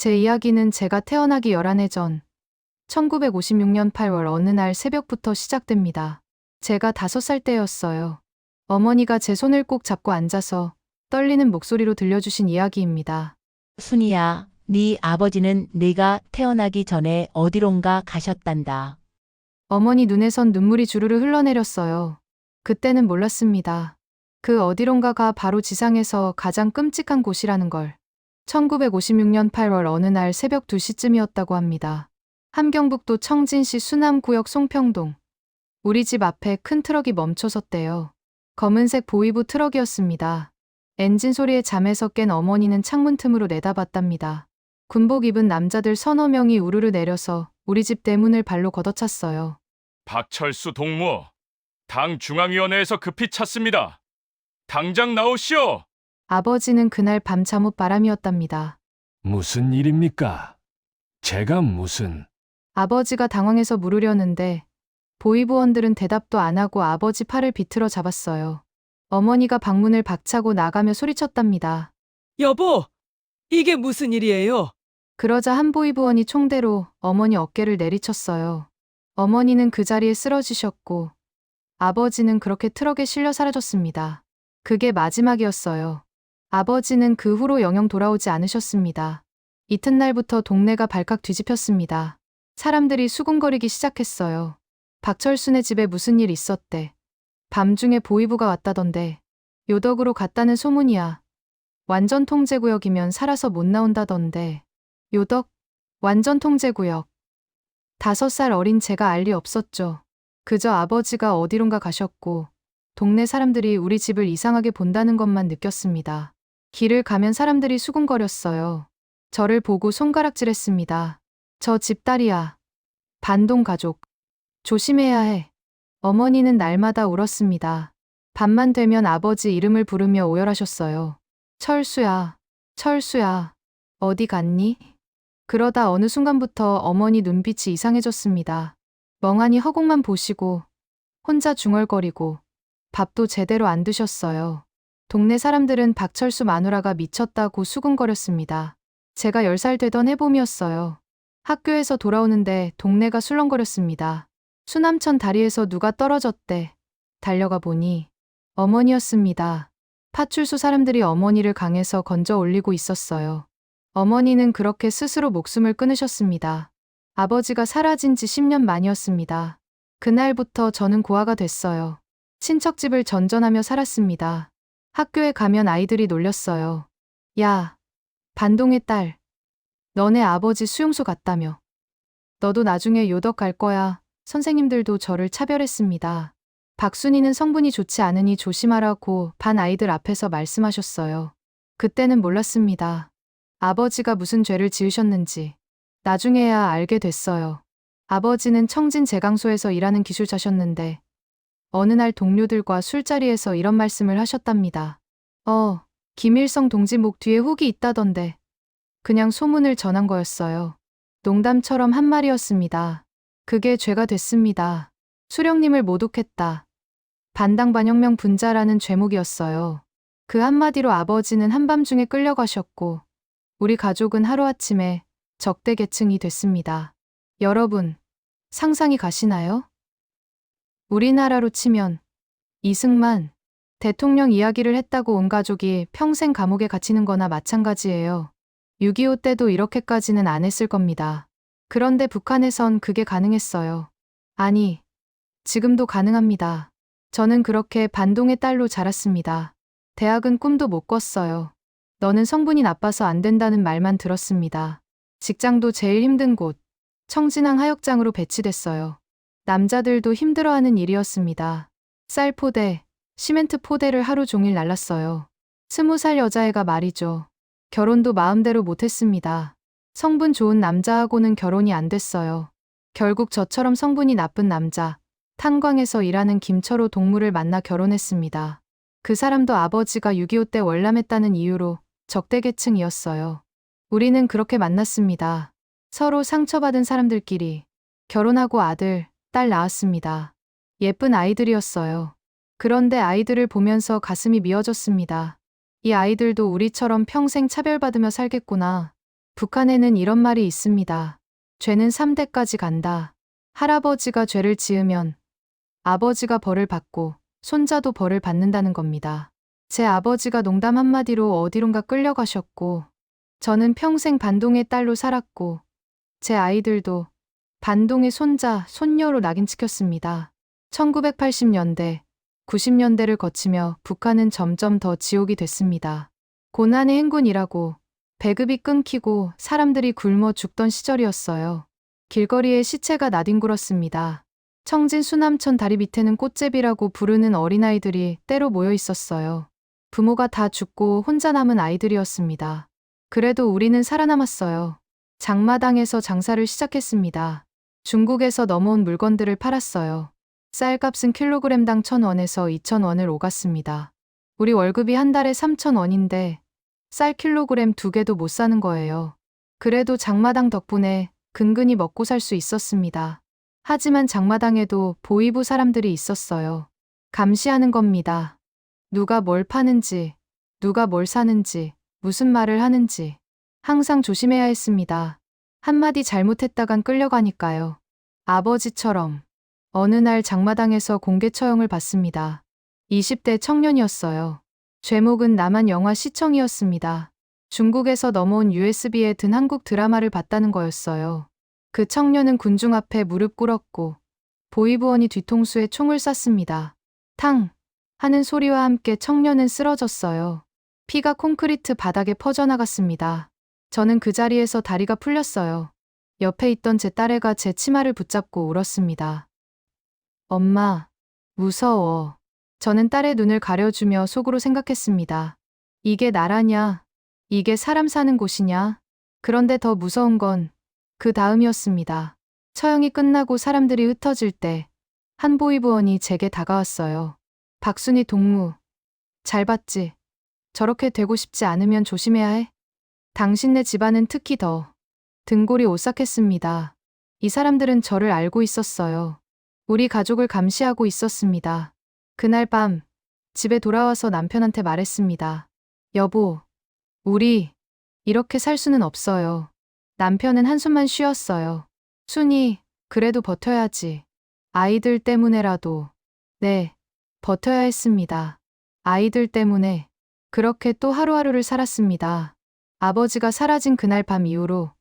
제 이야기는 제가 태어나기 11해 전 1956년 8월 어느 날 새벽부터 시작됩니다. 제가 5살 때였어요. 어머니가 제 손을 꼭 잡고 앉아서 떨리는 목소리로 들려주신 이야기입니다. 순이야, 네 아버지는 네가 태어나기 전에 어디론가 가셨단다. 어머니 눈에선 눈물이 주르르 흘러내렸어요. 그때는 몰랐습니다. 그 어디론가가 바로 지상에서 가장 끔찍한 곳이라는 걸. 1956년 8월 어느 날 새벽 2시쯤이었다고 합니다. 함경북도 청진시 수남구역 송평동. 우리 집 앞에 큰 트럭이 멈춰 섰대요. 검은색 보이브 트럭이었습니다. 엔진 소리에 잠에서 깬 어머니는 창문 틈으로 내다봤답니다. 군복 입은 남자들 서너 명이 우르르 내려서 우리 집 대문을 발로 걷어찼어요. 박철수 동무, 당 중앙위원회에서 급히 찾습니다. 당장 나오시오. 아버지는 그날 밤 잠옷 바람이었답니다. 무슨 일입니까? 제가 무슨... 아버지가 당황해서 물으려는데 보이브원들은 대답도 안 하고 아버지 팔을 비틀어 잡았어요. 어머니가 방문을 박차고 나가며 소리쳤답니다. 여보, 이게 무슨 일이에요? 그러자 한 보이브원이 총대로 어머니 어깨를 내리쳤어요. 어머니는 그 자리에 쓰러지셨고 아버지는 그렇게 트럭에 실려 사라졌습니다. 그게 마지막이었어요. 아버지는 그 후로 영영 돌아오지 않으셨습니다. 이튿날부터 동네가 발칵 뒤집혔습니다. 사람들이 수군거리기 시작했어요. 박철순의 집에 무슨 일 있었대. 밤중에 보이부가 왔다던데. 요덕으로 갔다는 소문이야. 완전 통제구역이면 살아서 못 나온다던데. 요덕? 완전 통제구역. 5살 어린 제가 알 리 없었죠. 그저 아버지가 어디론가 가셨고 동네 사람들이 우리 집을 이상하게 본다는 것만 느꼈습니다. 길을 가면 사람들이 수군거렸어요. 저를 보고 손가락질했습니다. 저 집딸이야. 반동 가족. 조심해야 해. 어머니는 날마다 울었습니다. 밤만 되면 아버지 이름을 부르며 오열하셨어요. 철수야, 철수야, 어디 갔니? 그러다 어느 순간부터 어머니 눈빛이 이상해졌습니다. 멍하니 허공만 보시고 혼자 중얼거리고 밥도 제대로 안 드셨어요. 동네 사람들은 박철수 마누라가 미쳤다고 수군거렸습니다. 제가 10살 되던 해봄이었어요. 학교에서 돌아오는데 동네가 술렁거렸습니다. 수남천 다리에서 누가 떨어졌대. 달려가 보니 어머니였습니다. 파출소 사람들이 어머니를 강에서 건져 올리고 있었어요. 어머니는 그렇게 스스로 목숨을 끊으셨습니다. 아버지가 사라진 지 10년 만이었습니다. 그날부터 저는 고아가 됐어요. 친척집을 전전하며 살았습니다. 학교에 가면 아이들이 놀렸어요. 야, 반동의 딸. 너네 아버지 수용소 갔다며. 너도 나중에 요덕 갈 거야. 선생님들도 저를 차별했습니다. 박순이는 성분이 좋지 않으니 조심하라고 반 아이들 앞에서 말씀하셨어요. 그때는 몰랐습니다. 아버지가 무슨 죄를 지으셨는지. 나중에야 알게 됐어요. 아버지는 청진 제강소에서 일하는 기술자셨는데 어느 날 동료들과 술자리에서 이런 말씀을 하셨답니다. 김일성 동지 목 뒤에 훅이 있다던데. 그냥 소문을 전한 거였어요. 농담처럼 한 말이었습니다. 그게 죄가 됐습니다. 수령님을 모독했다. 반당반혁명 분자라는 죄목이었어요. 그 한마디로 아버지는 한밤중에 끌려가셨고 우리 가족은 하루아침에 적대 계층이 됐습니다. 여러분, 상상이 가시나요? 우리나라로 치면 이승만 대통령 이야기를 했다고 온 가족이 평생 감옥에 갇히는 거나 마찬가지예요. 6.25 때도 이렇게까지는 안 했을 겁니다. 그런데 북한에선 그게 가능했어요. 아니, 지금도 가능합니다. 저는 그렇게 반동의 딸로 자랐습니다. 대학은 꿈도 못 꿨어요. 너는 성분이 나빠서 안 된다는 말만 들었습니다. 직장도 제일 힘든 곳, 청진항 하역장으로 배치됐어요. 남자들도 힘들어하는 일이었습니다. 쌀 포대, 시멘트 포대를 하루 종일 날랐어요. 20살 여자애가 말이죠. 결혼도 마음대로 못했습니다. 성분 좋은 남자하고는 결혼이 안 됐어요. 결국 저처럼 성분이 나쁜 남자, 탄광에서 일하는 김철호 동무를 만나 결혼했습니다. 그 사람도 아버지가 6.25 때 월남했다는 이유로 적대계층이었어요. 우리는 그렇게 만났습니다. 서로 상처받은 사람들끼리. 결혼하고 아들, 딸 낳았습니다. 예쁜 아이들이었어요. 그런데 아이들을 보면서 가슴이 미어졌습니다. 이 아이들도 우리처럼 평생 차별받으며 살겠구나. 북한에는 이런 말이 있습니다. 죄는 3대까지 간다. 할아버지가 죄를 지으면 아버지가 벌을 받고 손자도 벌을 받는다는 겁니다. 제 아버지가 농담 한마디로 어디론가 끌려가셨고, 저는 평생 반동의 딸로 살았고, 제 아이들도 반동의 손자, 손녀로 낙인 찍혔습니다. 1980년대, 90년대를 거치며 북한은 점점 더 지옥이 됐습니다. 고난의 행군이라고 배급이 끊기고 사람들이 굶어 죽던 시절이었어요. 길거리에 시체가 나뒹굴었습니다. 청진 수남천 다리 밑에는 꽃제비라고 부르는 어린아이들이 때로 모여 있었어요. 부모가 다 죽고 혼자 남은 아이들이었습니다. 그래도 우리는 살아남았어요. 장마당에서 장사를 시작했습니다. 중국에서 넘어온 물건들을 팔았어요. 쌀값은 킬로그램당 1,000원에서 2,000원을 오갔습니다. 우리 월급이 한 달에 3,000원인데 쌀 킬로그램 2개도 못 사는 거예요. 그래도 장마당 덕분에 근근히 먹고 살 수 있었습니다. 하지만 장마당에도 보위부 사람들이 있었어요. 감시하는 겁니다. 누가 뭘 파는지, 누가 뭘 사는지, 무슨 말을 하는지 항상 조심해야 했습니다. 한마디 잘못했다간 끌려가니까요. 아버지처럼 어느 날 장마당에서 공개 처형을 받습니다. 20대 청년이었어요. 제목은 남한 영화 시청이었습니다. 중국에서 넘어온 USB에 든 한국 드라마를 봤다는 거였어요. 그 청년은 군중 앞에 무릎 꿇었고 보위부원이 뒤통수에 총을 쐈습니다. 탕! 하는 소리와 함께 청년은 쓰러졌어요. 피가 콘크리트 바닥에 퍼져나갔습니다. 저는 그 자리에서 다리가 풀렸어요. 옆에 있던 제 딸애가 제 치마를 붙잡고 울었습니다. 엄마, 무서워. 저는 딸의 눈을 가려주며 속으로 생각했습니다. 이게 나라냐? 이게 사람 사는 곳이냐? 그런데 더 무서운 건 그 다음이었습니다. 처형이 끝나고 사람들이 흩어질 때 한 보위부원이 제게 다가왔어요. 박순희 동무, 잘 봤지? 저렇게 되고 싶지 않으면 조심해야 해. 당신네 집안은 특히 더 등골이 오싹했습니다. 이 사람들은 저를 알고 있었어요. 우리 가족을 감시하고 있었습니다. 그날 밤 집에 돌아와서 남편한테 말했습니다. 여보, 우리 이렇게 살 수는 없어요. 남편은 한숨만 쉬었어요. 순이, 그래도 버텨야지. 아이들 때문에라도. 네, 버텨야 했습니다. 아이들 때문에. 그렇게 또 하루하루를 살았습니다. 아버지가 사라진 그날 밤 이후로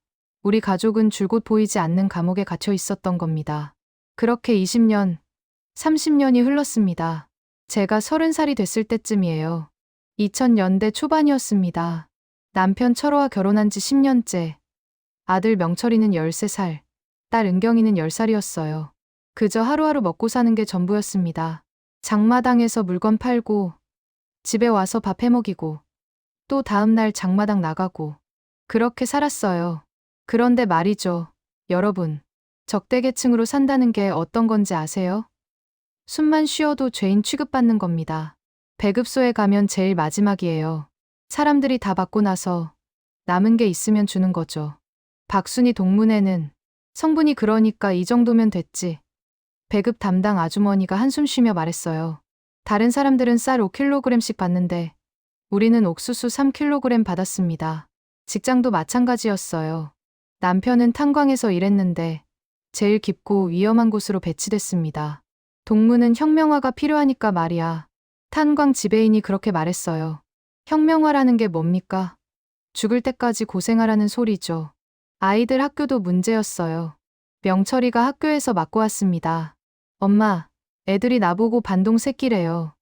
우리 가족은 줄곧 보이지 않는 감옥에 갇혀 있었던 겁니다. 그렇게 20년, 30년이 흘렀습니다. 제가 30살이 됐을 때쯤이에요. 2000년대 초반이었습니다. 남편 철호와 결혼한 지 10년째. 아들 명철이는 13살, 딸 은경이는 10살이었어요. 그저 하루하루 먹고 사는 게 전부였습니다. 장마당에서 물건 팔고, 집에 와서 밥 해먹이고, 또 다음날 장마당 나가고, 그렇게 살았어요. 그런데 말이죠, 여러분. 적대계층으로 산다는 게 어떤 건지 아세요? 숨만 쉬어도 죄인 취급받는 겁니다. 배급소에 가면 제일 마지막이에요. 사람들이 다 받고 나서 남은 게 있으면 주는 거죠. 박순희 동문회는 성분이 그러니까 이 정도면 됐지. 배급 담당 아주머니가 한숨 쉬며 말했어요. 다른 사람들은 쌀 5kg씩 받는데 우리는 옥수수 3kg 받았습니다. 직장도 마찬가지였어요. 남편은 탄광에서 일했는데 제일 깊고 위험한 곳으로 배치됐습니다. 동무는 혁명화가 필요하니까 말이야. 탄광 지배인이 그렇게 말했어요. 혁명화라는 게 뭡니까? 죽을 때까지 고생하라는 소리죠. 아이들 학교도 문제였어요. 명철이가 학교에서 맞고 왔습니다. 엄마, 애들이 나보고 반동 새끼래요.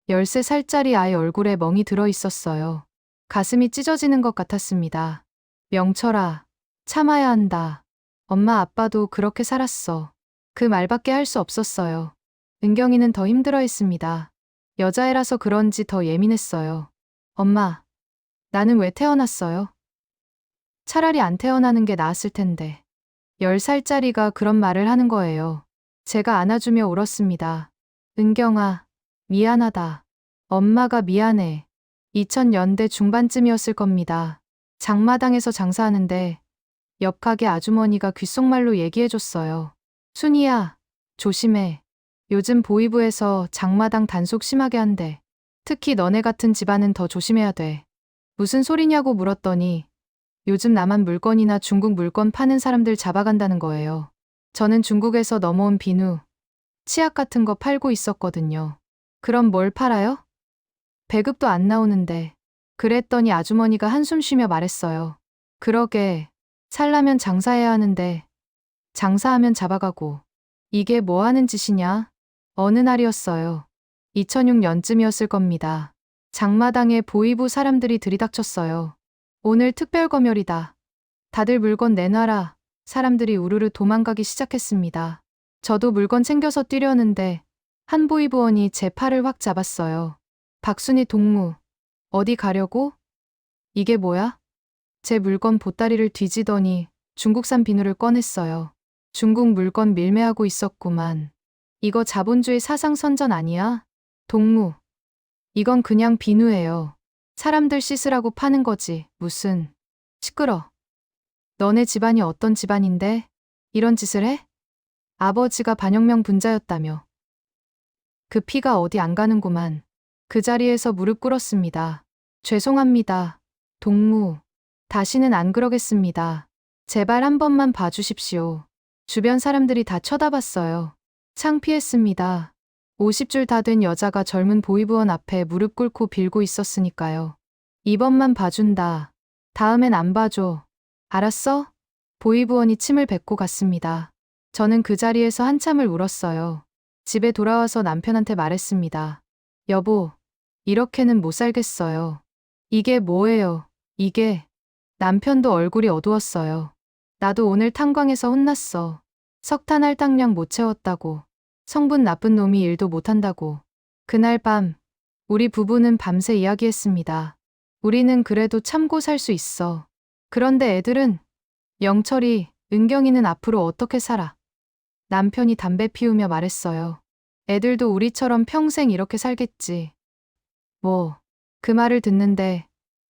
13살짜리 아이 얼굴에 멍이 들어 있었어요. 가슴이 찢어지는 것 같았습니다. 명철아, 참아야 한다. 엄마 아빠도 그렇게 살았어. 그 말밖에 할 수 없었어요. 은경이는 더 힘들어했습니다. 여자애라서 그런지 더 예민했어요. 엄마, 나는 왜 태어났어요? 차라리 안 태어나는 게 나았을 텐데. 10살짜리가 그런 말을 하는 거예요. 제가 안아주며 울었습니다. 은경아, 미안하다. 엄마가 미안해. 2000년대 중반쯤이었을 겁니다. 장마당에서 장사하는데 옆 가게 아주머니가 귓속말로 얘기해줬어요. 순이야, 조심해. 요즘 보위부에서 장마당 단속 심하게 한대. 특히 너네 같은 집안은 더 조심해야 돼. 무슨 소리냐고 물었더니 요즘 남한 물건이나 중국 물건 파는 사람들 잡아간다는 거예요. 저는 중국에서 넘어온 비누, 치약 같은 거 팔고 있었거든요. 그럼 뭘 팔아요? 배급도 안 나오는데. 그랬더니 아주머니가 한숨 쉬며 말했어요. 그러게, 살려면 장사해야 하는데, 장사하면 잡아가고. 이게 뭐 하는 짓이냐? 어느 날이었어요. 2006년쯤이었을 겁니다. 장마당에 보이부 사람들이 들이닥쳤어요. 오늘 특별 검열이다. 다들 물건 내놔라. 사람들이 우르르 도망가기 시작했습니다. 저도 물건 챙겨서 뛰려는데 한 보이부원이 제 팔을 확 잡았어요. 박순희 동무, 어디 가려고? 이게 뭐야? 제 물건 보따리를 뒤지더니 중국산 비누를 꺼냈어요. 중국 물건 밀매하고 있었구만. 이거 자본주의 사상선전 아니야? 동무, 이건 그냥 비누예요. 사람들 씻으라고 파는 거지. 무슨. 시끄러. 너네 집안이 어떤 집안인데 이런 짓을 해? 아버지가 반혁명 분자였다며. 그 피가 어디 안 가는구만. 그 자리에서 무릎 꿇었습니다. 죄송합니다. 동무. 다시는 안 그러겠습니다. 제발 한 번만 봐주십시오. 주변 사람들이 다 쳐다봤어요. 창피했습니다. 50줄 다 된 여자가 젊은 보이부원 앞에 무릎 꿇고 빌고 있었으니까요. 이번만 봐준다. 다음엔 안 봐줘. 알았어? 보이부원이 침을 뱉고 갔습니다. 저는 그 자리에서 한참을 울었어요. 집에 돌아와서 남편한테 말했습니다. 여보, 이렇게는 못 살겠어요. 이게 뭐예요? 이게. 남편도 얼굴이 어두웠어요. 나도 오늘 탄광에서 혼났어. 석탄 할당량 못 채웠다고. 성분 나쁜 놈이 일도 못한다고. 그날 밤, 우리 부부는 밤새 이야기했습니다. 우리는 그래도 참고 살 수 있어. 그런데 애들은, 영철이, 은경이는 앞으로 어떻게 살아? 남편이 담배 피우며 말했어요. 애들도 우리처럼 평생 이렇게 살겠지. 뭐, 그 말을 듣는데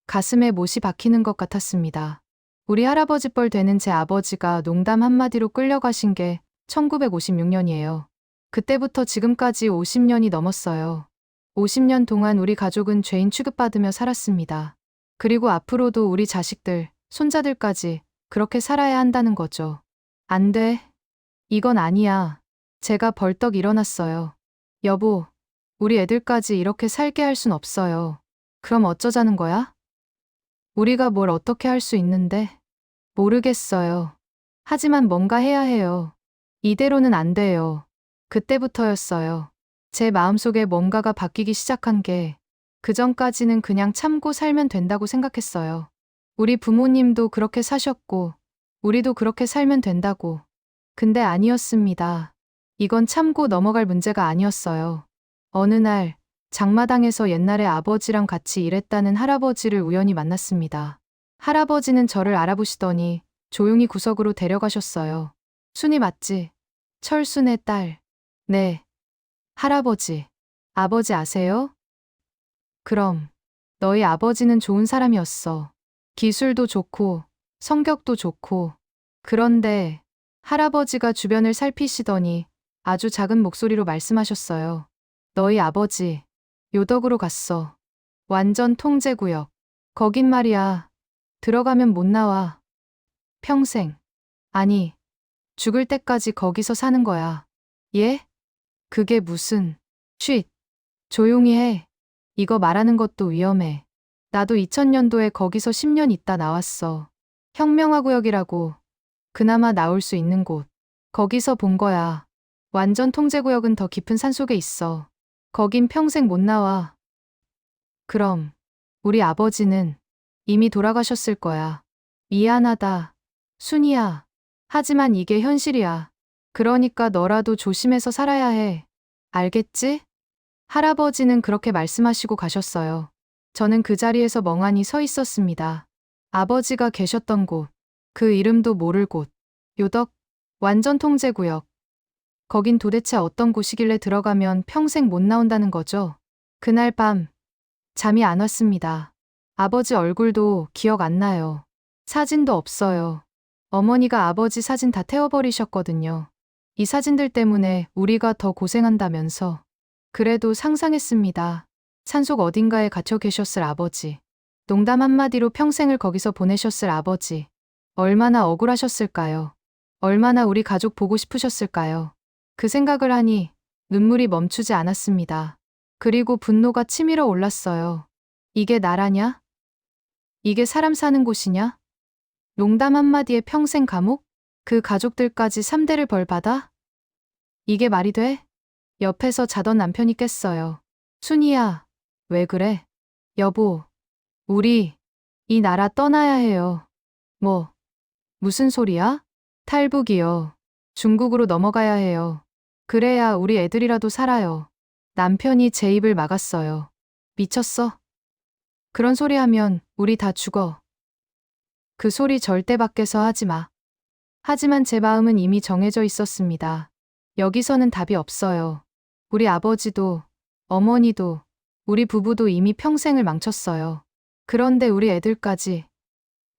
가슴에 못이 박히는 것 같았습니다. 우리 할아버지 뻘 되는 제 아버지가 농담 한마디로 끌려가신 게 1956년이에요. 그때부터 지금까지 50년이 넘었어요. 50년 동안 우리 가족은 죄인 취급받으며 살았습니다. 그리고 앞으로도 우리 자식들, 손자들까지 그렇게 살아야 한다는 거죠. 안 돼. 이건 아니야. 제가 벌떡 일어났어요. 여보, 우리 애들까지 이렇게 살게 할 순 없어요. 그럼 어쩌자는 거야? 우리가 뭘 어떻게 할 수 있는데? 모르겠어요. 하지만 뭔가 해야 해요. 이대로는 안 돼요. 그때부터였어요. 제 마음속에 뭔가가 바뀌기 시작한 게 그전까지는 그냥 참고 살면 된다고 생각했어요. 우리 부모님도 그렇게 사셨고 우리도 그렇게 살면 된다고. 근데 아니었습니다. 이건 참고 넘어갈 문제가 아니었어요. 어느 날 장마당에서 옛날에 아버지랑 같이 일했다는 할아버지를 우연히 만났습니다. 할아버지는 저를 알아보시더니 조용히 구석으로 데려가셨어요. 순이 맞지? 철순의 딸. 네. 할아버지. 아버지 아세요? 그럼. 너희 아버지는 좋은 사람이었어. 기술도 좋고, 성격도 좋고. 그런데 할아버지가 주변을 살피시더니 아주 작은 목소리로 말씀하셨어요. 너희 아버지, 요덕으로 갔어. 완전 통제구역. 거긴 말이야. 들어가면 못 나와. 평생. 아니, 죽을 때까지 거기서 사는 거야. 예? 그게 무슨. 쉿. 조용히 해. 이거 말하는 것도 위험해. 나도 2000년도에 거기서 10년 있다 나왔어. 혁명화구역이라고. 그나마 나올 수 있는 곳. 거기서 본 거야. 완전 통제구역은 더 깊은 산속에 있어. 거긴 평생 못 나와. 그럼 우리 아버지는 이미 돌아가셨을 거야. 미안하다. 순이야. 하지만 이게 현실이야. 그러니까 너라도 조심해서 살아야 해. 알겠지? 할아버지는 그렇게 말씀하시고 가셨어요. 저는 그 자리에서 멍하니 서 있었습니다. 아버지가 계셨던 곳. 그 이름도 모를 곳. 요덕. 완전 통제구역. 거긴 도대체 어떤 곳이길래 들어가면 평생 못 나온다는 거죠? 그날 밤 잠이 안 왔습니다. 아버지 얼굴도 기억 안 나요. 사진도 없어요. 어머니가 아버지 사진 다 태워버리셨거든요. 이 사진들 때문에 우리가 더 고생한다면서. 그래도 상상했습니다. 산속 어딘가에 갇혀 계셨을 아버지. 농담 한마디로 평생을 거기서 보내셨을 아버지. 얼마나 억울하셨을까요? 얼마나 우리 가족 보고 싶으셨을까요? 그 생각을 하니 눈물이 멈추지 않았습니다. 그리고 분노가 치밀어 올랐어요. 이게 나라냐? 이게 사람 사는 곳이냐? 농담 한마디에 평생 감옥? 그 가족들까지 3대를 벌받아? 이게 말이 돼? 옆에서 자던 남편이 깼어요. 순이야, 왜 그래? 여보, 우리 이 나라 떠나야 해요. 뭐, 무슨 소리야? 탈북이요. 중국으로 넘어가야 해요. 그래야 우리 애들이라도 살아요. 남편이 제 입을 막았어요. 미쳤어? 그런 소리 하면 우리 다 죽어. 그 소리 절대 밖에서 하지 마. 하지만 제 마음은 이미 정해져 있었습니다. 여기서는 답이 없어요. 우리 아버지도, 어머니도, 우리 부부도 이미 평생을 망쳤어요. 그런데 우리 애들까지.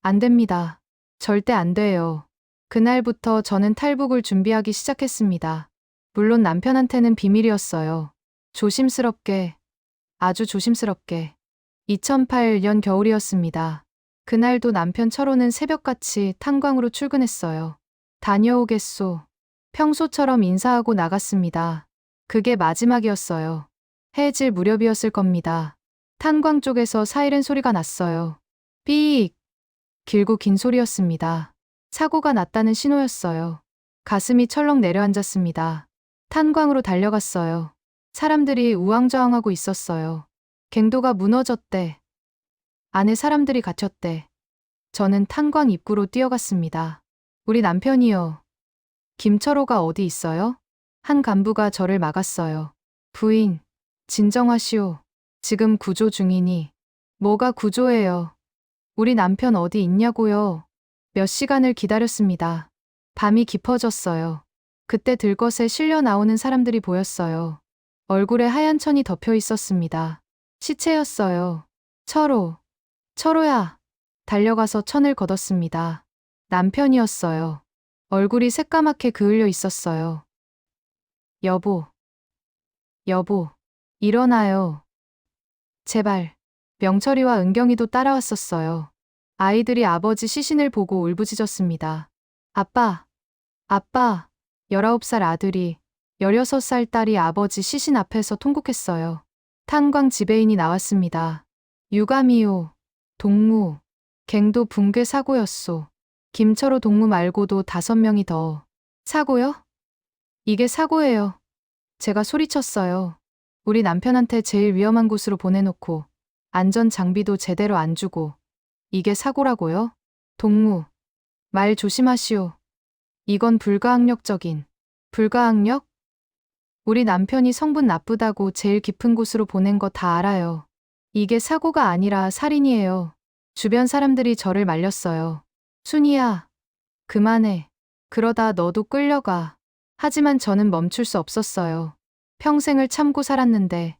안 됩니다. 절대 안 돼요. 그날부터 저는 탈북을 준비하기 시작했습니다. 물론 남편한테는 비밀이었어요. 조심스럽게, 아주 조심스럽게. 2008년 겨울이었습니다. 그날도 남편 철호는 새벽같이 탄광으로 출근했어요. 다녀오겠소. 평소처럼 인사하고 나갔습니다. 그게 마지막이었어요. 해질 무렵이었을 겁니다. 탄광 쪽에서 사이렌 소리가 났어요. 삐익. 길고 긴 소리였습니다. 사고가 났다는 신호였어요. 가슴이 철렁 내려앉았습니다. 탄광으로 달려갔어요. 사람들이 우왕좌왕하고 있었어요. 갱도가 무너졌대. 안에 사람들이 갇혔대. 저는 탄광 입구로 뛰어갔습니다. 우리 남편이요. 김철호가 어디 있어요? 한 간부가 저를 막았어요. 부인, 진정하시오. 지금 구조 중이니. 뭐가 구조예요? 우리 남편 어디 있냐고요? 몇 시간을 기다렸습니다. 밤이 깊어졌어요. 그때 들것에 실려 나오는 사람들이 보였어요. 얼굴에 하얀 천이 덮여 있었습니다. 시체였어요. 철호, 철호야. 달려가서 천을 걷었습니다. 남편이었어요. 얼굴이 새까맣게 그을려 있었어요. 여보, 여보, 일어나요. 제발. 명철이와 은경이도 따라왔었어요. 아이들이 아버지 시신을 보고 울부짖었습니다. 아빠, 아빠. 19살 아들이 16살 딸이 아버지 시신 앞에서 통곡했어요. 탄광 지배인이 나왔습니다. 유감이요. 동무. 갱도 붕괴 사고였소. 김철호 동무 말고도 5명이 더. 사고요? 이게 사고예요. 제가 소리쳤어요. 우리 남편한테 제일 위험한 곳으로 보내놓고 안전 장비도 제대로 안 주고 이게 사고라고요? 동무. 말 조심하시오. 이건 불가항력적인. 불가항력? 우리 남편이 성분 나쁘다고 제일 깊은 곳으로 보낸 거 다 알아요. 이게 사고가 아니라 살인이에요. 주변 사람들이 저를 말렸어요. 순이야. 그만해. 그러다 너도 끌려가. 하지만 저는 멈출 수 없었어요. 평생을 참고 살았는데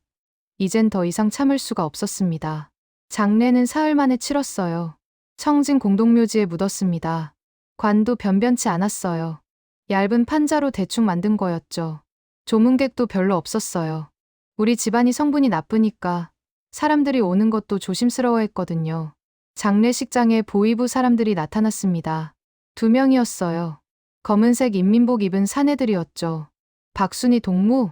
이젠 더 이상 참을 수가 없었습니다. 장례는 사흘 만에 치렀어요. 청진 공동묘지에 묻었습니다. 관도 변변치 않았어요. 얇은 판자로 대충 만든 거였죠. 조문객도 별로 없었어요. 우리 집안이 성분이 나쁘니까 사람들이 오는 것도 조심스러워했거든요. 장례식장에 보위부 사람들이 나타났습니다. 2명이었어요. 검은색 인민복 입은 사내들이었죠. 박순희 동무?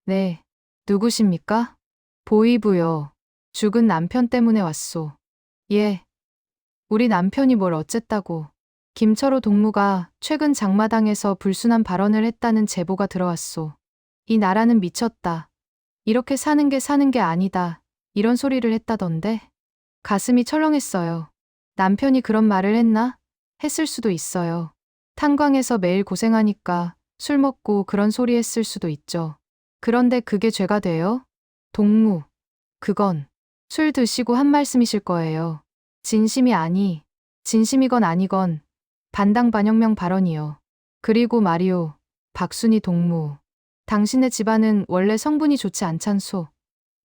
네. 누구십니까? 보위부요. 죽은 남편 때문에 왔소. 예. 우리 남편이 뭘 어쨌다고. 김철호 동무가 최근 장마당에서 불순한 발언을 했다는 제보가 들어왔소. 이 나라는 미쳤다. 이렇게 사는 게 아니다. 이런 소리를 했다던데. 가슴이 철렁했어요. 남편이 그런 말을 했나? 했을 수도 있어요. 탄광에서 매일 고생하니까 술 먹고 그런 소리 했을 수도 있죠. 그런데 그게 죄가 돼요? 동무. 그건 술 드시고 한 말씀이실 거예요. 진심이건 아니건 반당반영명 발언이요. 그리고 말이오. 박순희 동무. 당신네 집안은 원래 성분이 좋지 않잖소.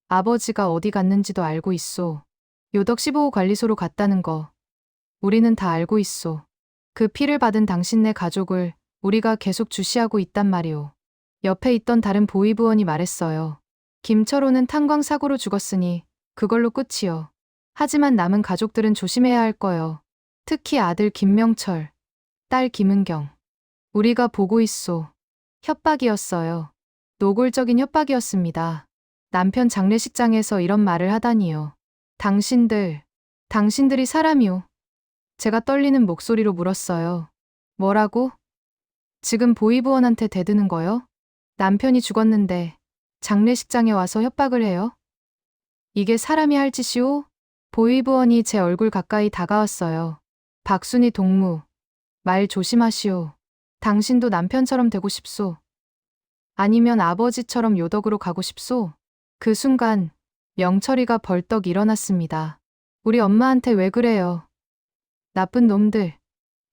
아버지가 어디 갔는지도 알고 있소. 요덕 15호 관리소로 갔다는 거. 우리는 다 알고 있소. 그 피를 받은 당신네 가족을 우리가 계속 주시하고 있단 말이오. 옆에 있던 다른 보위부원이 말했어요. 김철호는 탄광 사고로 죽었으니 그걸로 끝이요. 하지만 남은 가족들은 조심해야 할 거요. 특히 아들 김명철, 딸 김은경. 우리가 보고 있소. 협박이었어요. 노골적인 협박이었습니다. 남편 장례식장에서 이런 말을 하다니요. 당신들이 사람이오. 제가 떨리는 목소리로 물었어요. 뭐라고? 지금 보이부원한테 대드는 거요? 남편이 죽었는데 장례식장에 와서 협박을 해요? 이게 사람이 할 짓이오? 보이부원이 제 얼굴 가까이 다가왔어요. 박순희 동무, 말 조심하시오. 당신도 남편처럼 되고 싶소. 아니면 아버지처럼 요덕으로 가고 싶소. 그 순간 명철이가 벌떡 일어났습니다. 우리 엄마한테 왜 그래요? 나쁜 놈들.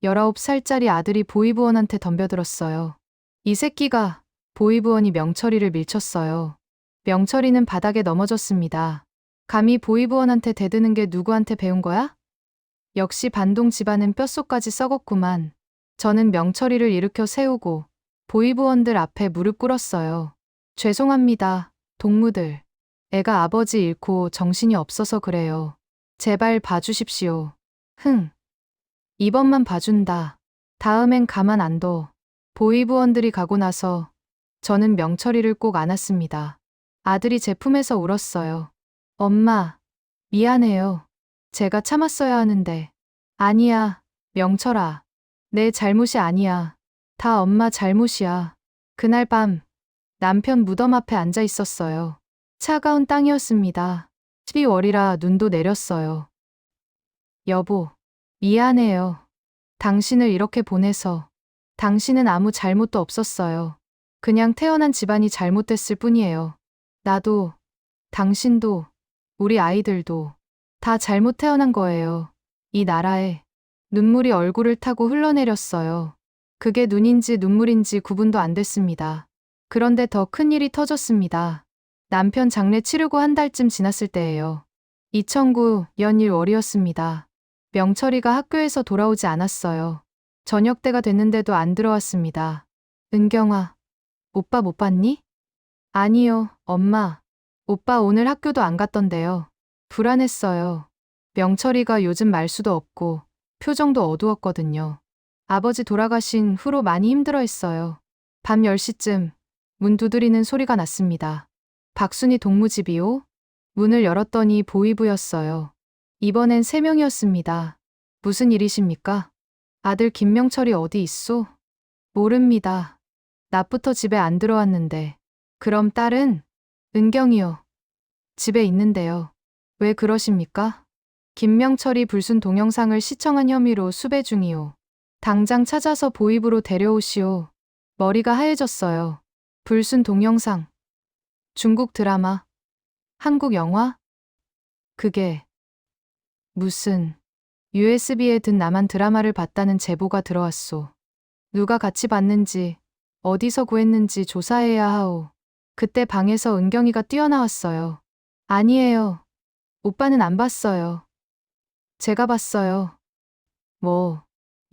19살짜리 아들이 보이부원한테 덤벼들었어요. 이 새끼가 보이부원이 명철이를 밀쳤어요. 명철이는 바닥에 넘어졌습니다. 감히 보이부원한테 대드는 게 누구한테 배운 거야? 역시 반동 집안은 뼛속까지 썩었구만. 저는 명철이를 일으켜 세우고 보이부원들 앞에 무릎 꿇었어요. 죄송합니다, 동무들. 애가 아버지 잃고 정신이 없어서 그래요. 제발 봐주십시오. 이번만 봐준다. 다음엔 가만 안 둬. 보이부원들이 가고 나서 저는 명철이를 꼭 안았습니다. 아들이 제 품에서 울었어요. 엄마, 미안해요. 제가 참았어야 하는데. 아니야, 명철아. 내 잘못이 아니야. 다 엄마 잘못이야. 그날 밤 남편 무덤 앞에 앉아 있었어요. 차가운 땅이었습니다. 12월이라 눈도 내렸어요. 여보, 미안해요. 당신을 이렇게 보내서. 당신은 아무 잘못도 없었어요. 그냥 태어난 집안이 잘못됐을 뿐이에요. 나도, 당신도, 우리 아이들도 다 잘못 태어난 거예요. 이 나라에. 눈물이 얼굴을 타고 흘러내렸어요. 그게 눈인지 눈물인지 구분도 안 됐습니다. 그런데 더 큰 일이 터졌습니다. 남편 장례 치르고 한 달쯤 지났을 때예요. 2009년 1월이었습니다. 명철이가 학교에서 돌아오지 않았어요. 저녁 때가 됐는데도 안 들어왔습니다. 은경아, 오빠 못 봤니? 아니요, 엄마. 오빠 오늘 학교도 안 갔던데요. 불안했어요. 명철이가 요즘 말수도 없고 표정도 어두웠거든요. 아버지 돌아가신 후로 많이 힘들어했어요. 밤 10시쯤 문 두드리는 소리가 났습니다. 박순희 동무집이요? 문을 열었더니 보이부였어요. 이번엔 3명이었습니다. 무슨 일이십니까? 아들 김명철이 어디 있소? 모릅니다. 낮부터 집에 안 들어왔는데. 그럼 딸은? 은경이요. 집에 있는데요. 왜 그러십니까? 김명철이 불순 동영상을 시청한 혐의로 수배 중이오. 당장 찾아서 보이부로 데려오시오. 머리가 하얘졌어요. 불순 동영상. 중국 드라마. 한국 영화? 그게 무슨 USB에 든 나만 드라마를 봤다는 제보가 들어왔소. 누가 같이 봤는지 어디서 구했는지 조사해야 하오. 그때 방에서 은경이가 뛰어나왔어요. 아니에요. 오빠는 안 봤어요. 제가 봤어요. 뭐,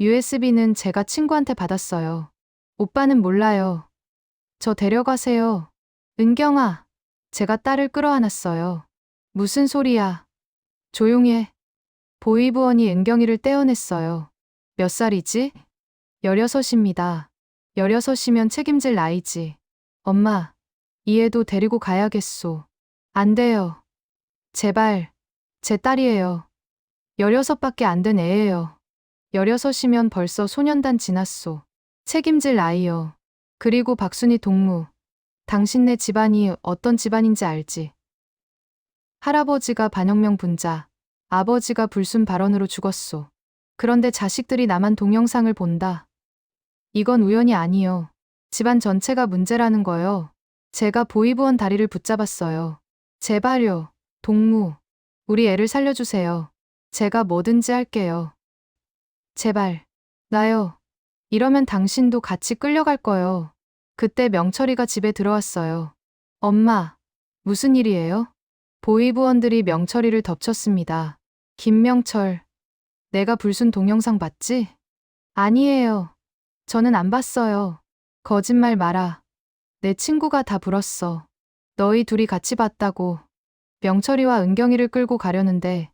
USB는 제가 친구한테 받았어요. 오빠는 몰라요. 저 데려가세요. 은경아, 제가 딸을 끌어안았어요. 무슨 소리야. 조용히 해. 보이부원이 은경이를 떼어냈어요. 몇 살이지? 16입니다. 16이면 책임질 나이지. 엄마, 이 애도 데리고 가야겠소. 안 돼요. 제발, 제 딸이에요. 16밖에 안 된 애예요. 16이면 벌써 소년단 지났소. 책임질 나이요. 그리고 박순희 동무, 당신네 집안이 어떤 집안인지 알지? 할아버지가 반혁명 분자, 아버지가 불순 발언으로 죽었소. 그런데 자식들이 나만 동영상을 본다. 이건 우연이 아니요. 집안 전체가 문제라는 거요. 제가 보이부원 다리를 붙잡았어요. 제발요, 동무. 우리 애를 살려주세요. 제가 뭐든지 할게요. 제발. 나요. 이러면 당신도 같이 끌려갈 거요. 그때 명철이가 집에 들어왔어요. 엄마, 무슨 일이에요? 보이부원들이 명철이를 덮쳤습니다. 김명철, 내가 불순 동영상 봤지? 아니에요. 저는 안 봤어요. 거짓말 마라. 내 친구가 다 불었어. 너희 둘이 같이 봤다고. 명철이와 은경이를 끌고 가려는데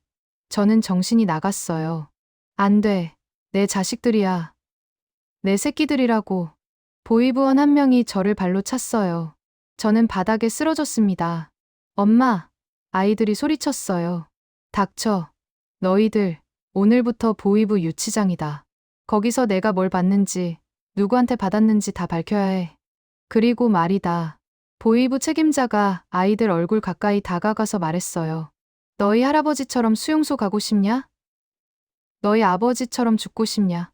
저는 정신이 나갔어요. 안 돼. 내 자식들이야. 내 새끼들이라고. 보이부원 한 명이 저를 발로 찼어요. 저는 바닥에 쓰러졌습니다. 엄마, 아이들이 소리쳤어요. 닥쳐. 너희들, 오늘부터 보이부 유치장이다. 거기서 내가 뭘 받는지, 누구한테 받았는지 다 밝혀야 해. 그리고 말이다. 보이부 책임자가 아이들 얼굴 가까이 다가가서 말했어요. 너희 할아버지처럼 수용소 가고 싶냐? 너희 아버지처럼 죽고 싶냐?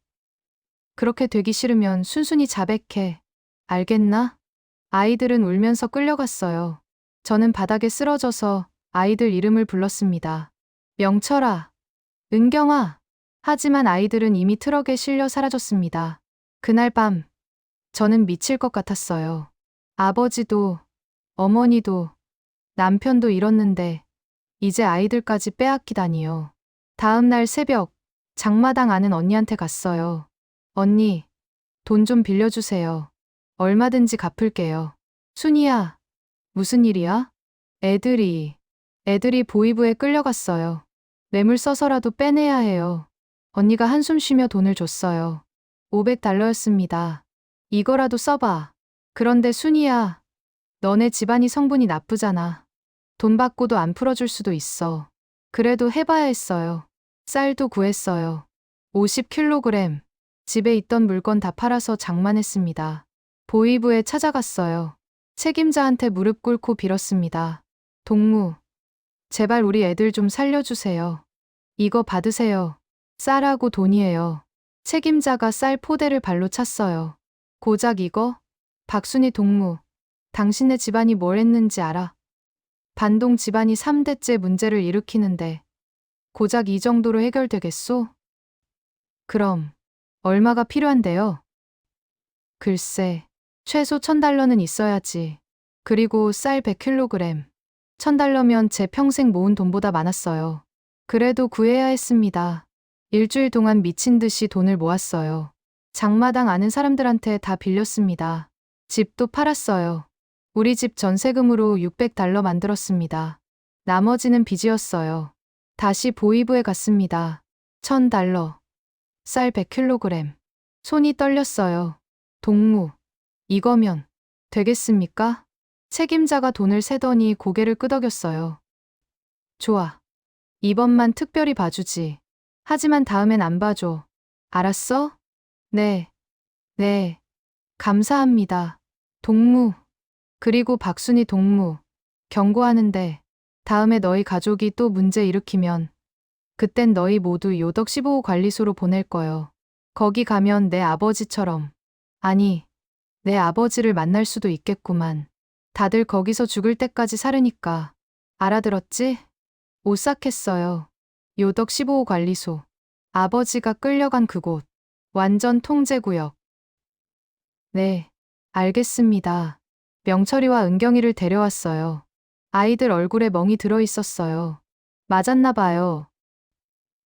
그렇게 되기 싫으면 순순히 자백해. 알겠나? 아이들은 울면서 끌려갔어요. 저는 바닥에 쓰러져서 아이들 이름을 불렀습니다. 명철아, 은경아. 하지만 아이들은 이미 트럭에 실려 사라졌습니다. 그날 밤, 저는 미칠 것 같았어요. 아버지도, 어머니도, 남편도 잃었는데, 이제 아이들까지 빼앗기다니요. 다음 날 새벽, 장마당 아는 언니한테 갔어요. 언니, 돈 좀 빌려주세요. 얼마든지 갚을게요. 순이야, 무슨 일이야? 애들이 보이부에 끌려갔어요. 뇌물 써서라도 빼내야 해요. 언니가 한숨 쉬며 돈을 줬어요. $500였습니다. 이거라도 써봐. 그런데 순이야, 너네 집안이 성분이 나쁘잖아. 돈 받고도 안 풀어줄 수도 있어. 그래도 해봐야 했어요. 쌀도 구했어요. 50kg. 집에 있던 물건 다 팔아서 장만했습니다. 보이부에 찾아갔어요. 책임자한테 무릎 꿇고 빌었습니다. 동무, 제발 우리 애들 좀 살려주세요. 이거 받으세요. 쌀하고 돈이에요. 책임자가 쌀 포대를 발로 찼어요. 고작 이거? 박순희 동무, 당신네 집안이 뭘 했는지 알아? 반동 집안이 3대째 문제를 일으키는데 고작 이 정도로 해결되겠소? 그럼 얼마가 필요한데요? 글쎄, 최소 $1,000는 있어야지. 그리고 쌀 100kg. $1,000면 제 평생 모은 돈보다 많았어요. 그래도 구해야 했습니다. 일주일 동안 미친 듯이 돈을 모았어요. 장마당 아는 사람들한테 다 빌렸습니다. 집도 팔았어요. 우리 집 전세금으로 $600 만들었습니다. 나머지는 빚이었어요. 다시 보이부에 갔습니다. $1,000. 쌀 100kg. 손이 떨렸어요. 동무, 이거면 되겠습니까? 책임자가 돈을 세더니 고개를 끄덕였어요. 좋아. 이번만 특별히 봐주지. 하지만 다음엔 안 봐줘. 알았어? 네. 네. 감사합니다. 동무. 그리고 박순희 동무. 경고하는데 다음에 너희 가족이 또 문제 일으키면 그땐 너희 모두 요덕 15호 관리소로 보낼 거요. 거기 가면 내 아버지처럼, 아니, 내 아버지를 만날 수도 있겠구만. 다들 거기서 죽을 때까지 살으니까. 알아들었지? 오싹했어요. 요덕 15호 관리소. 아버지가 끌려간 그곳. 완전 통제구역. 네, 알겠습니다. 명철이와 은경이를 데려왔어요. 아이들 얼굴에 멍이 들어 있었어요. 맞았나 봐요.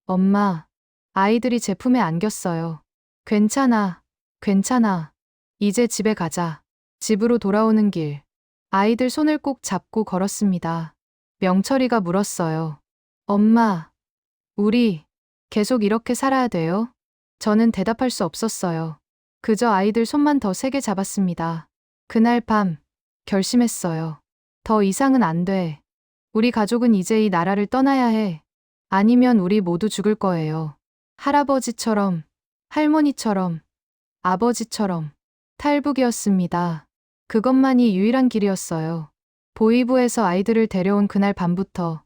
엄마, 아이들이 제 품에 안겼어요. 괜찮아, 괜찮아. 이제 집에 가자. 집으로 돌아오는 길. 아이들 손을 꼭 잡고 걸었습니다. 명철이가 물었어요. 엄마, 우리 계속 이렇게 살아야 돼요? 저는 대답할 수 없었어요. 그저 아이들 손만 더 세게 잡았습니다. 그날 밤, 결심했어요. 더 이상은 안 돼. 우리 가족은 이제 이 나라를 떠나야 해. 아니면 우리 모두 죽을 거예요. 할아버지처럼, 할머니처럼, 아버지처럼. 탈북이었습니다. 그것만이 유일한 길이었어요. 보이부에서 아이들을 데려온 그날 밤부터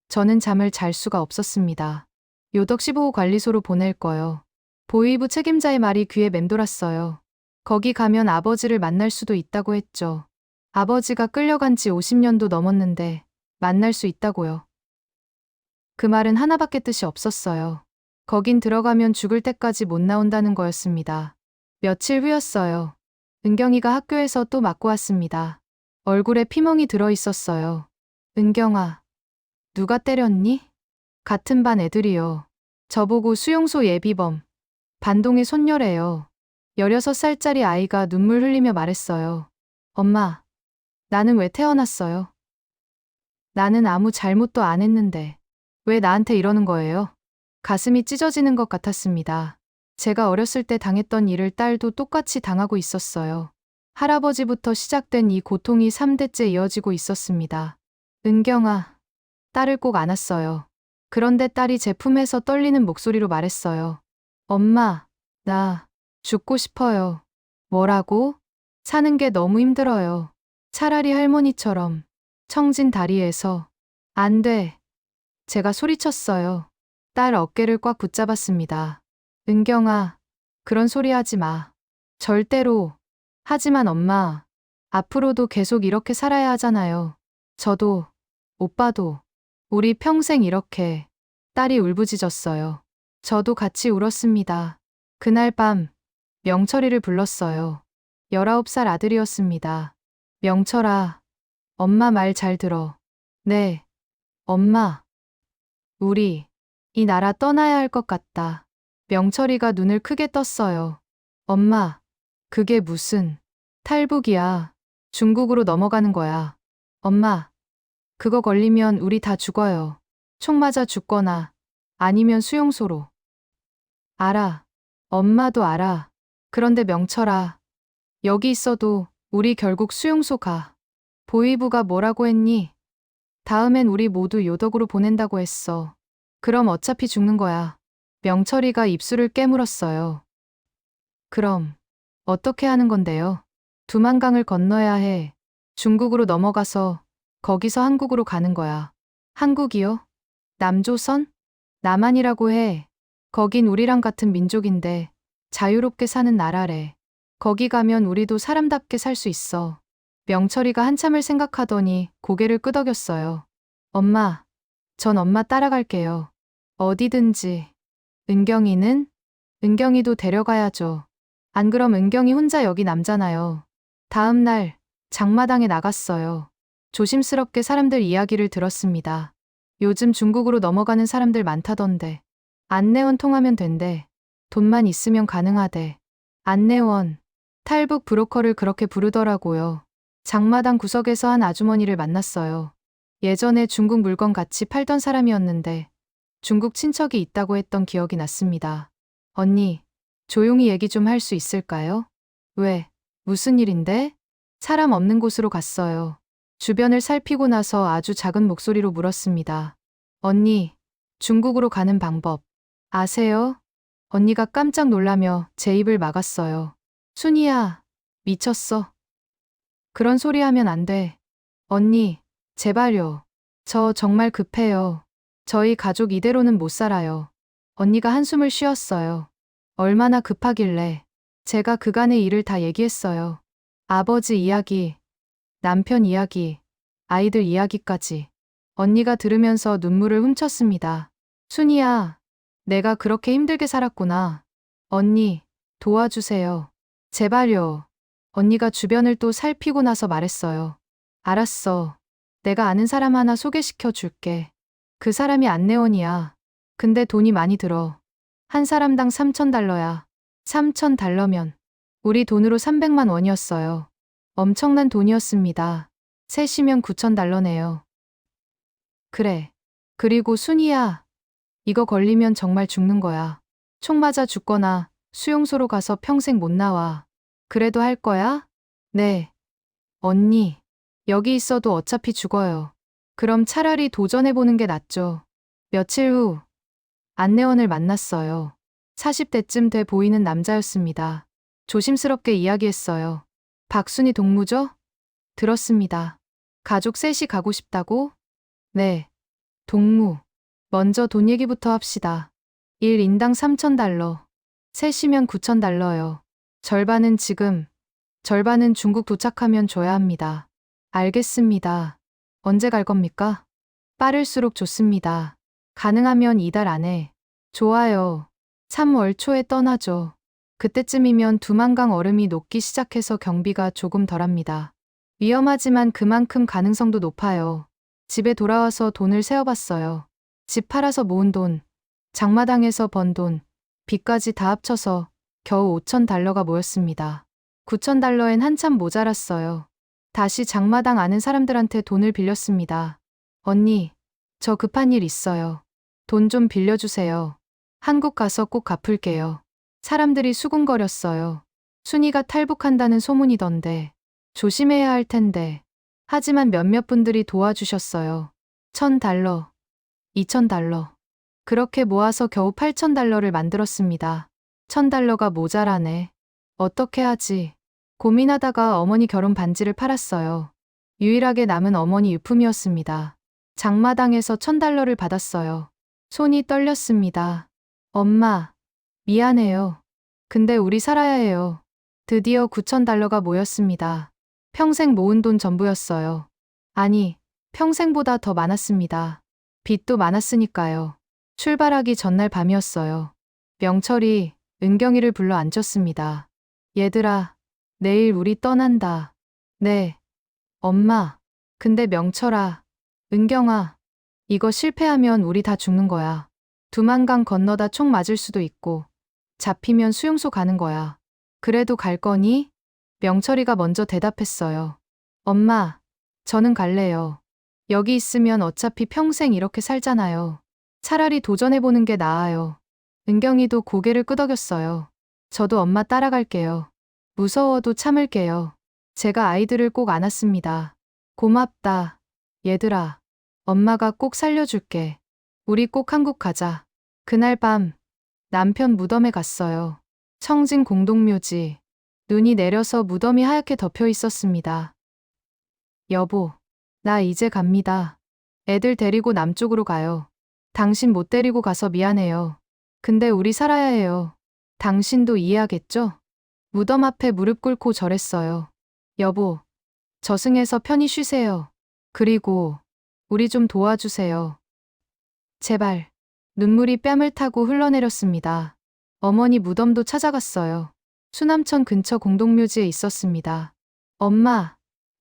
저는 잠을 잘 수가 없었습니다. 요덕 15호 관리소로 보낼 거요. 보이부 책임자의 말이 귀에 맴돌았어요. 거기 가면 아버지를 만날 수도 있다고 했죠. 아버지가 끌려간 지 50년도 넘었는데 만날 수 있다고요. 그 말은 하나밖에 뜻이 없었어요. 거긴 들어가면 죽을 때까지 못 나온다는 거였습니다. 며칠 후였어요. 은경이가 학교에서 또 맞고 왔습니다. 얼굴에 피멍이 들어 있었어요. 은경아, 누가 때렸니? 같은 반 애들이요. 저보고 수용소 예비범, 반동의 손녀래요. 16살짜리 아이가 눈물 흘리며 말했어요. 엄마, 나는 왜 태어났어요? 나는 아무 잘못도 안 했는데. 왜 나한테 이러는 거예요? 가슴이 찢어지는 것 같았습니다. 제가 어렸을 때 당했던 일을 딸도 똑같이 당하고 있었어요. 할아버지부터 시작된 이 고통이 3대째 이어지고 있었습니다. 은경아, 딸을 꼭 안았어요. 그런데 딸이 제 품에서 떨리는 목소리로 말했어요. 엄마, 나 죽고 싶어요. 뭐라고? 사는 게 너무 힘들어요. 차라리 할머니처럼 청진 다리에서. 안 돼. 제가 소리쳤어요. 딸 어깨를 꽉 붙잡았습니다. 은경아, 그런 소리 하지 마. 절대로. 하지만 엄마, 앞으로도 계속 이렇게 살아야 하잖아요. 저도, 오빠도, 우리 평생 이렇게. 딸이 울부짖었어요. 저도 같이 울었습니다. 그날 밤, 명철이를 불렀어요. 19살 아들이었습니다. 명철아, 엄마 말 잘 들어. 네, 엄마. 우리, 이 나라 떠나야 할 것 같다. 명철이가 눈을 크게 떴어요. 엄마, 그게 무슨, 탈북이야. 중국으로 넘어가는 거야. 엄마, 그거 걸리면 우리 다 죽어요. 총 맞아 죽거나, 아니면 수용소로. 알아. 엄마도 알아. 그런데 명철아, 여기 있어도 우리 결국 수용소 가. 보위부가 뭐라고 했니? 다음엔 우리 모두 요덕으로 보낸다고 했어. 그럼 어차피 죽는 거야. 명철이가 입술을 깨물었어요. 그럼 어떻게 하는 건데요? 두만강을 건너야 해. 중국으로 넘어가서 거기서 한국으로 가는 거야. 한국이요? 남조선? 남한이라고 해. 거긴 우리랑 같은 민족인데 자유롭게 사는 나라래. 거기 가면 우리도 사람답게 살 수 있어. 명철이가 한참을 생각하더니 고개를 끄덕였어요. 엄마, 전 엄마 따라갈게요. 어디든지. 은경이는? 은경이도 데려가야죠. 안 그럼 은경이 혼자 여기 남잖아요. 다음 날 장마당에 나갔어요. 조심스럽게 사람들 이야기를 들었습니다. 요즘 중국으로 넘어가는 사람들 많다던데. 안내원 통하면 된대. 돈만 있으면 가능하대. 안내원, 탈북 브로커를 그렇게 부르더라고요. 장마당 구석에서 한 아주머니를 만났어요. 예전에 중국 물건 같이 팔던 사람이었는데 중국 친척이 있다고 했던 기억이 났습니다. 언니, 조용히 얘기 좀 할 수 있을까요? 왜? 무슨 일인데? 사람 없는 곳으로 갔어요. 주변을 살피고 나서 아주 작은 목소리로 물었습니다. 언니, 중국으로 가는 방법 아세요? 언니가 깜짝 놀라며 제 입을 막았어요. 순이야, 미쳤어. 그런 소리 하면 안 돼. 언니, 제발요. 저 정말 급해요. 저희 가족 이대로는 못 살아요. 언니가 한숨을 쉬었어요. 얼마나 급하길래. 제가 그간의 일을 다 얘기했어요. 아버지 이야기, 남편 이야기, 아이들 이야기까지. 언니가 들으면서 눈물을 훔쳤습니다. 순이야, 내가 그렇게 힘들게 살았구나. 언니, 도와주세요. 제발요. 언니가 주변을 또 살피고 나서 말했어요. 알았어. 내가 아는 사람 하나 소개시켜 줄게. 그 사람이 안내원이야. 근데 돈이 많이 들어. 한 사람당 3,000달러야. 3,000달러면 우리 돈으로 300만 원이었어요. 엄청난 돈이었습니다. 셋이면 9,000달러네요. 그래. 그리고 순이야. 이거 걸리면 정말 죽는 거야. 총 맞아 죽거나 수용소로 가서 평생 못 나와. 그래도 할 거야? 네. 언니, 여기 있어도 어차피 죽어요. 그럼 차라리 도전해보는 게 낫죠. 며칠 후, 안내원을 만났어요. 40대쯤 돼 보이는 남자였습니다. 조심스럽게 이야기했어요. 박순이 동무죠? 들었습니다. 가족 셋이 가고 싶다고? 네. 동무. 먼저 돈 얘기부터 합시다. 1인당 3,000달러. 셋이면 9,000달러요. 절반은 지금, 절반은 중국 도착하면 줘야 합니다. 알겠습니다. 언제 갈 겁니까? 빠를수록 좋습니다. 가능하면 이달 안에. 좋아요. 3월 초에 떠나죠. 그때쯤이면 두만강 얼음이 녹기 시작해서 경비가 조금 덜합니다. 위험하지만 그만큼 가능성도 높아요. 집에 돌아와서 돈을 세어봤어요. 집 팔아서 모은 돈, 장마당에서 번 돈, 빚까지 다 합쳐서 겨우 5,000달러가 모였습니다. 9,000달러엔 한참 모자랐어요. 다시 장마당 아는 사람들한테 돈을 빌렸습니다. 언니, 저 급한 일 있어요. 돈 좀 빌려주세요. 한국 가서 꼭 갚을게요. 사람들이 수군거렸어요. 순이가 탈북한다는 소문이던데 조심해야 할 텐데. 하지만 몇몇 분들이 도와주셨어요. $1,000, $2,000. 그렇게 모아서 겨우 $8,000를 만들었습니다. $1,000가 모자라네. 어떻게 하지? 고민하다가 어머니 결혼 반지를 팔았어요. 유일하게 남은 어머니 유품이었습니다. 장마당에서 $1,000를 받았어요. 손이 떨렸습니다. 엄마, 미안해요. 근데 우리 살아야 해요. 드디어 $9,000가 모였습니다. 평생 모은 돈 전부였어요. 아니, 평생보다 더 많았습니다. 빚도 많았으니까요. 출발하기 전날 밤이었어요. 명철이 은경이를 불러 앉혔습니다. 얘들아, 내일 우리 떠난다. 네. 엄마. 근데 명철아, 은경아, 이거 실패하면 우리 다 죽는 거야. 두만강 건너다 총 맞을 수도 있고, 잡히면 수용소 가는 거야. 그래도 갈 거니? 명철이가 먼저 대답했어요. 엄마, 저는 갈래요. 여기 있으면 어차피 평생 이렇게 살잖아요. 차라리 도전해보는 게 나아요. 은경이도 고개를 끄덕였어요. 저도 엄마 따라갈게요. 무서워도 참을게요. 제가 아이들을 꼭 안았습니다. 고맙다. 얘들아, 엄마가 꼭 살려줄게. 우리 꼭 한국 가자. 그날 밤, 남편 무덤에 갔어요. 청진 공동묘지. 눈이 내려서 무덤이 하얗게 덮여 있었습니다. 여보, 나 이제 갑니다. 애들 데리고 남쪽으로 가요. 당신 못 데리고 가서 미안해요. 근데 우리 살아야 해요. 당신도 이해하겠죠? 무덤 앞에 무릎 꿇고 절했어요. 여보, 저승에서 편히 쉬세요. 그리고 우리 좀 도와주세요. 제발. 눈물이 뺨을 타고 흘러내렸습니다. 어머니 무덤도 찾아갔어요. 수남천 근처 공동묘지에 있었습니다. 엄마,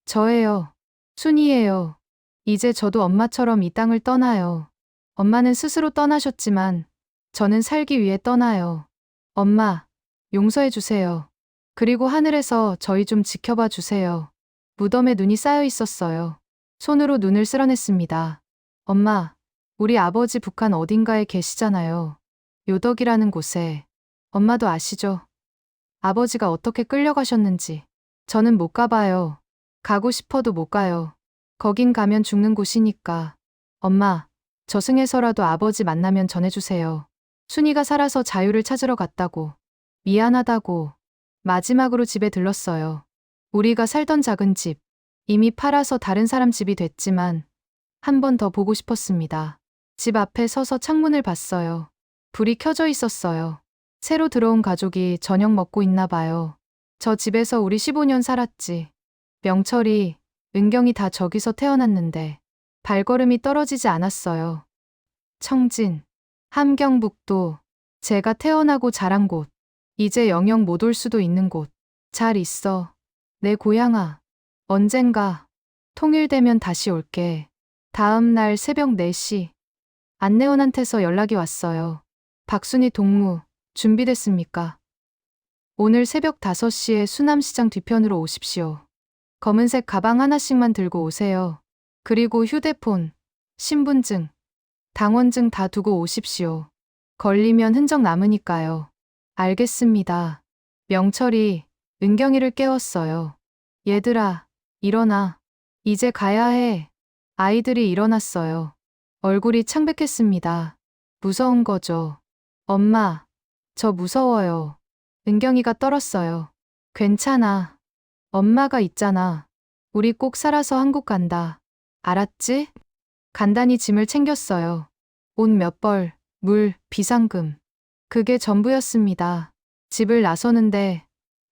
저예요. 순이에요. 이제 저도 엄마처럼 이 땅을 떠나요. 엄마는 스스로 떠나셨지만 저는 살기 위해 떠나요. 엄마, 용서해 주세요. 그리고 하늘에서 저희 좀 지켜봐 주세요. 무덤에 눈이 쌓여 있었어요. 손으로 눈을 쓸어냈습니다. 엄마, 우리 아버지 북한 어딘가에 계시잖아요. 요덕이라는 곳에. 엄마도 아시죠? 아버지가 어떻게 끌려가셨는지. 저는 못 가봐요. 가고 싶어도 못 가요. 거긴 가면 죽는 곳이니까. 엄마, 저승에서라도 아버지 만나면 전해주세요. 순이가 살아서 자유를 찾으러 갔다고. 미안하다고. 마지막으로 집에 들렀어요. 우리가 살던 작은 집. 이미 팔아서 다른 사람 집이 됐지만 한 번 더 보고 싶었습니다. 집 앞에 서서 창문을 봤어요. 불이 켜져 있었어요. 새로 들어온 가족이 저녁 먹고 있나 봐요. 저 집에서 우리 15년 살았지. 명철이, 은경이 다 저기서 태어났는데 발걸음이 떨어지지 않았어요. 청진, 함경북도, 제가 태어나고 자란 곳. 이제 영영 못 올 수도 있는 곳. 잘 있어. 내 고향아. 언젠가 통일되면 다시 올게. 다음 날 새벽 4시. 안내원한테서 연락이 왔어요. 박순희 동무, 준비됐습니까? 오늘 새벽 5시에 수남시장 뒤편으로 오십시오. 검은색 가방 하나씩만 들고 오세요. 그리고 휴대폰, 신분증, 당원증 다 두고 오십시오. 걸리면 흔적 남으니까요. 알겠습니다. 명철이 은경이를 깨웠어요. 얘들아, 일어나. 이제 가야 해. 아이들이 일어났어요. 얼굴이 창백했습니다. 무서운 거죠. 엄마, 저 무서워요. 은경이가 떨었어요. 괜찮아. 엄마가 있잖아. 우리 꼭 살아서 한국 간다. 알았지? 간단히 짐을 챙겼어요. 옷 몇 벌, 물, 비상금. 그게 전부였습니다. 집을 나서는데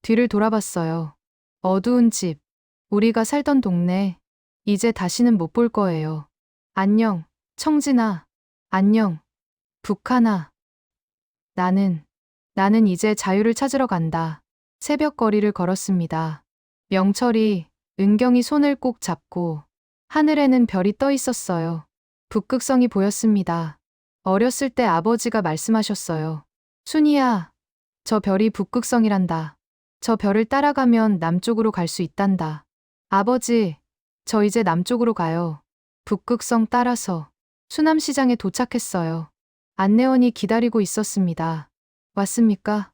뒤를 돌아봤어요. 어두운 집, 우리가 살던 동네. 이제 다시는 못 볼 거예요. 안녕, 청진아. 안녕, 북한아. 나는 이제 자유를 찾으러 간다. 새벽 거리를 걸었습니다. 명철이, 은경이 손을 꼭 잡고 하늘에는 별이 떠 있었어요. 북극성이 보였습니다. 어렸을 때 아버지가 말씀하셨어요. 순이야, 저 별이 북극성이란다. 저 별을 따라가면 남쪽으로 갈 수 있단다. 아버지, 저 이제 남쪽으로 가요. 북극성 따라서 수남시장에 도착했어요. 안내원이 기다리고 있었습니다. 왔습니까?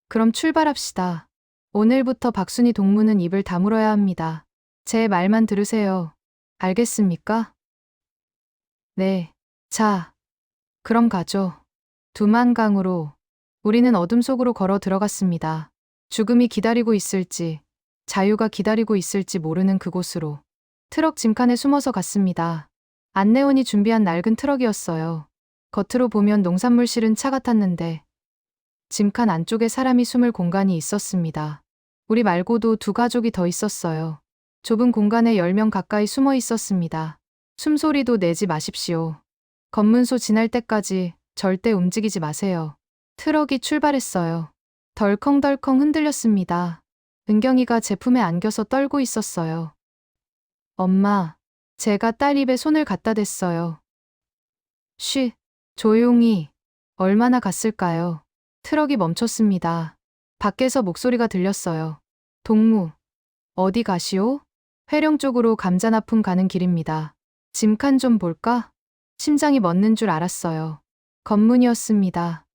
그럼 출발합시다. 오늘부터 박순희 동무는 입을 다물어야 합니다. 제 말만 들으세요. 알겠습니까? 네. 자, 그럼 가죠. 두만강으로. 우리는 어둠 속으로 걸어 들어갔습니다. 죽음이 기다리고 있을지, 자유가 기다리고 있을지 모르는 그곳으로. 트럭 짐칸에 숨어서 갔습니다. 안내원이 준비한 낡은 트럭이었어요. 겉으로 보면 농산물 실은 차 같았는데 짐칸 안쪽에 사람이 숨을 공간이 있었습니다. 우리 말고도 두 가족이 더 있었어요. 좁은 공간에 10명 가까이 숨어 있었습니다. 숨소리도 내지 마십시오. 검문소 지날 때까지 절대 움직이지 마세요. 트럭이 출발했어요. 덜컹덜컹 흔들렸습니다. 은경이가 제 품에 안겨서 떨고 있었어요. 엄마, 제가 딸 입에 손을 갖다 댔어요. 쉬, 조용히. 얼마나 갔을까요? 트럭이 멈췄습니다. 밖에서 목소리가 들렸어요. 동무, 어디 가시오? 회령 쪽으로 감자나품 가는 길입니다. 짐칸 좀 볼까? 심장이 멎는 줄 알았어요. 검문이었습니다.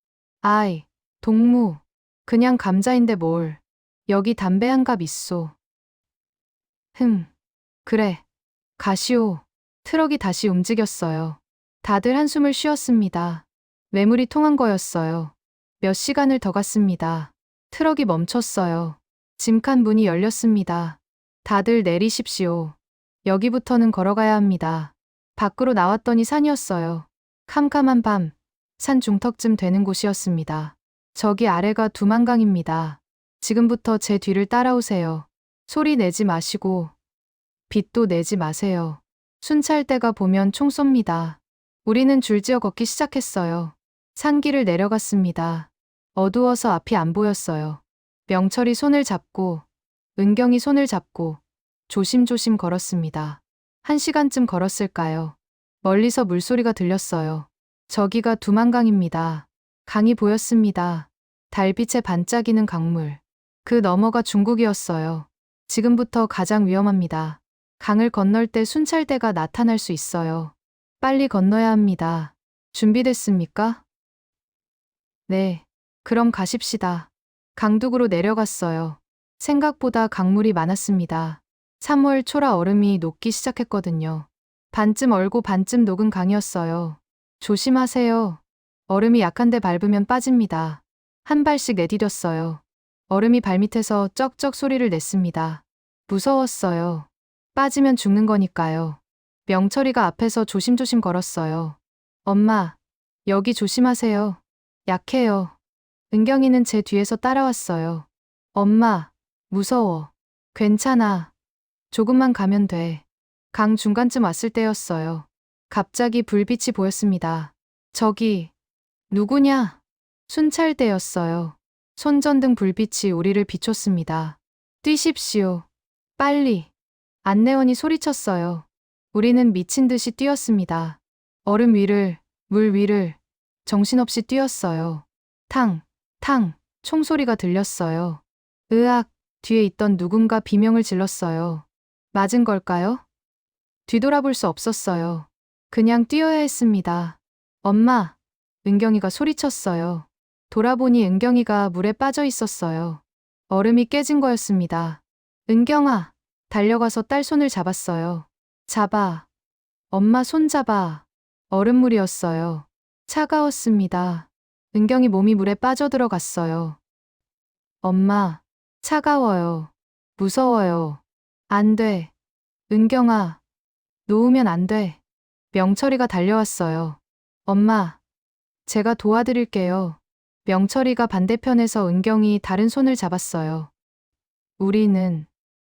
아이, 동무, 그냥 감자인데 뭘. 여기 담배 한 갑 있소. 그래. 가시오. 트럭이 다시 움직였어요. 다들 한숨을 쉬었습니다. 매물이 통한 거였어요. 몇 시간을 더 갔습니다. 트럭이 멈췄어요. 짐칸 문이 열렸습니다. 다들 내리십시오. 여기부터는 걸어가야 합니다. 밖으로 나왔더니 산이었어요. 캄캄한 밤, 산 중턱쯤 되는 곳이었습니다. 저기 아래가 두만강입니다. 지금부터 제 뒤를 따라오세요. 소리 내지 마시고 빛도 내지 마세요. 순찰 대가 보면 총 쏩니다. 우리는 줄지어 걷기 시작했어요. 산길을 내려갔습니다. 어두워서 앞이 안 보였어요. 명철이 손을 잡고 은경이 손을 잡고 조심조심 걸었습니다. 1시간쯤 걸었을까요? 멀리서 물소리가 들렸어요. 저기가 두만강입니다. 강이 보였습니다. 달빛에 반짝이는 강물. 그 너머가 중국이었어요. 지금부터 가장 위험합니다. 강을 건널 때 순찰대가 나타날 수 있어요. 빨리 건너야 합니다. 준비됐습니까? 네. 그럼 가십시다. 강둑으로 내려갔어요. 생각보다 강물이 많았습니다. 3월 초라 얼음이 녹기 시작했거든요. 반쯤 얼고 반쯤 녹은 강이었어요. 조심하세요. 얼음이 약한데 밟으면 빠집니다. 한 발씩 내디뎠어요. 얼음이 발밑에서 쩍쩍 소리를 냈습니다. 무서웠어요. 빠지면 죽는 거니까요. 명철이가 앞에서 조심조심 걸었어요. 엄마, 여기 조심하세요. 약해요. 은경이는 제 뒤에서 따라왔어요. 엄마, 무서워. 괜찮아. 조금만 가면 돼. 강 중간쯤 왔을 때였어요. 갑자기 불빛이 보였습니다. 저기, 누구냐? 순찰대였어요. 손전등 불빛이 우리를 비췄습니다. 뛰십시오. 빨리. 안내원이 소리쳤어요. 우리는 미친 듯이 뛰었습니다. 얼음 위를, 물 위를 정신없이 뛰었어요. 탕, 탕, 총소리가 들렸어요. 으악, 뒤에 있던 누군가 비명을 질렀어요. 맞은 걸까요? 뒤돌아볼 수 없었어요. 그냥 뛰어야 했습니다. 엄마, 은경이가 소리쳤어요. 돌아보니 은경이가 물에 빠져 있었어요. 얼음이 깨진 거였습니다. 은경아, 달려가서 딸 손을 잡았어요. 잡아. 엄마 손 잡아. 얼음물이었어요. 차가웠습니다. 은경이 몸이 물에 빠져들어갔어요. 엄마, 차가워요. 무서워요. 안 돼. 은경아, 놓으면 안 돼. 명철이가 달려왔어요. 엄마, 제가 도와드릴게요. 명철이가 반대편에서 은경이 다른 손을 잡았어요. 우리는